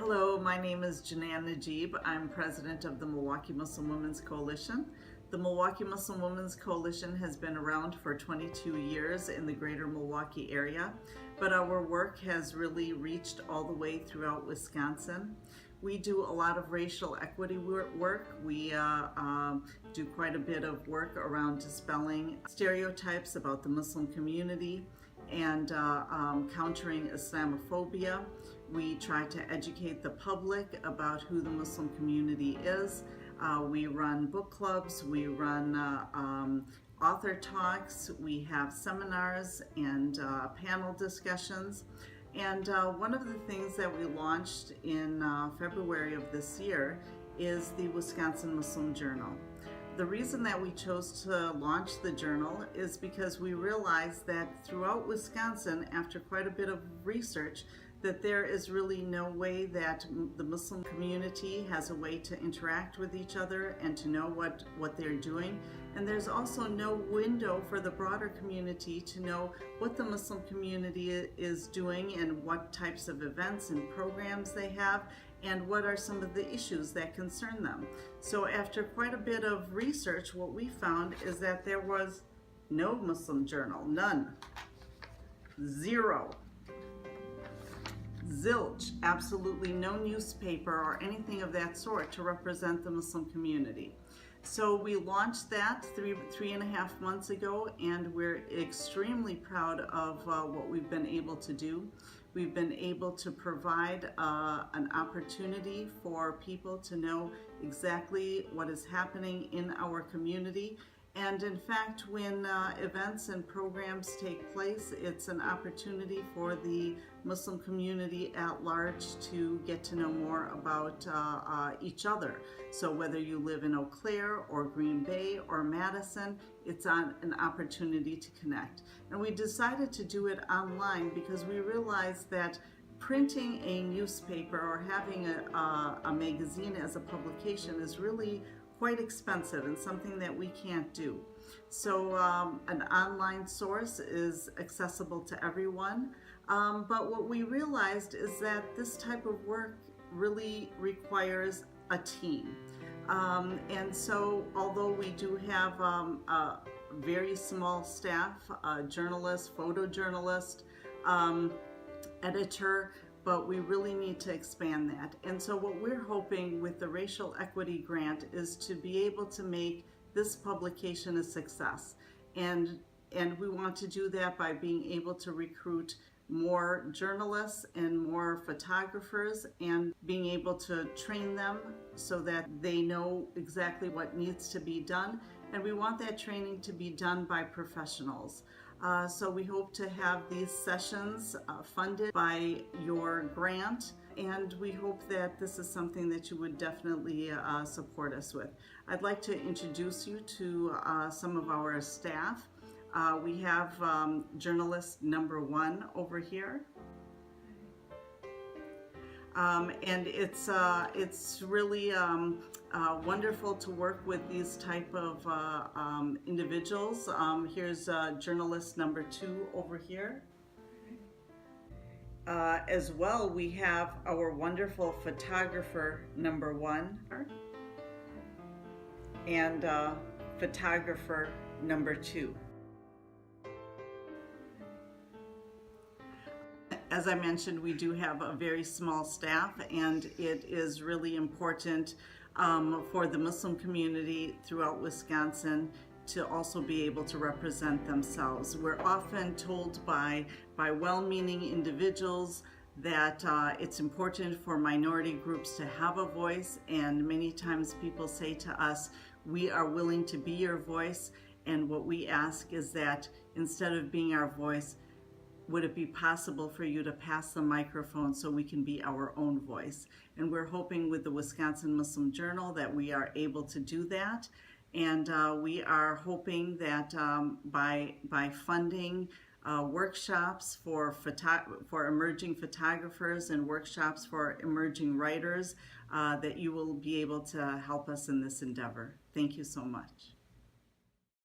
Hello, my name is Janan Najib. I'm president of the Milwaukee Muslim Women's Coalition. The Milwaukee Muslim Women's Coalition has been around for 22 years in the greater Milwaukee area, but our work has really reached all the way throughout Wisconsin. We do a lot of racial equity work. We do quite a bit of work around dispelling stereotypes about the Muslim community and countering Islamophobia. We try to educate the public about who the Muslim community is. We run book clubs, we run author talks, we have seminars and panel discussions. And one of the things that we launched in February of this year is the Wisconsin Muslim Journal. The reason that we chose to launch the journal is because we realized that throughout Wisconsin, after quite a bit of research, that there is really no way that the Muslim community has a way to interact with each other and to know what they're doing. And there's also no window for the broader community to know what the Muslim community is doing and what types of events and programs they have and what are some of the issues that concern them. So after quite a bit of research, what we found is that there was no Muslim journal, none, zero. Zilch, absolutely no newspaper or anything of that sort to represent the Muslim community. So we launched that three and a half months ago, and we're extremely proud of what we've been able to do. We've been able to provide an opportunity for people to know exactly what is happening in our community. And in fact, when events and programs take place, it's an opportunity for the Muslim community at large to get to know more about each other. So whether you live in Eau Claire or Green Bay or Madison, it's an opportunity to connect. And we decided to do it online because we realized that printing a newspaper or having a magazine as a publication is really quite expensive and something that we can't do. So an online source is accessible to everyone, but what we realized is that this type of work really requires a team. And so although we do have a very small staff, journalist, photojournalist, editor, but we really need to expand that. And so what we're hoping with the Racial Equity Grant is to be able to make this publication a success. And we want to do that by being able to recruit more journalists and more photographers and being able to train them so that they know exactly what needs to be done. And we want that training to be done by professionals. So we hope to have these sessions funded by your grant, and we hope that this is something that you would definitely support us with. I'd like to introduce you to some of our staff. We have journalist number 1 over here. And it's really wonderful to work with these type of individuals. Here's journalist number 2 over here. As well, we have our wonderful photographer number 1 and photographer number 2. As I mentioned, we do have a very small staff, and it is really important for the Muslim community throughout Wisconsin to also be able to represent themselves. We're often told by well-meaning individuals that it's important for minority groups to have a voice, and many times people say to us, we are willing to be your voice, and what we ask is that instead of being our voice, would it be possible for you to pass the microphone so we can be our own voice? And we're hoping with the Wisconsin Muslim Journal that we are able to do that. And we are hoping that by funding workshops for emerging photographers and workshops for emerging writers, that you will be able to help us in this endeavor. Thank you so much.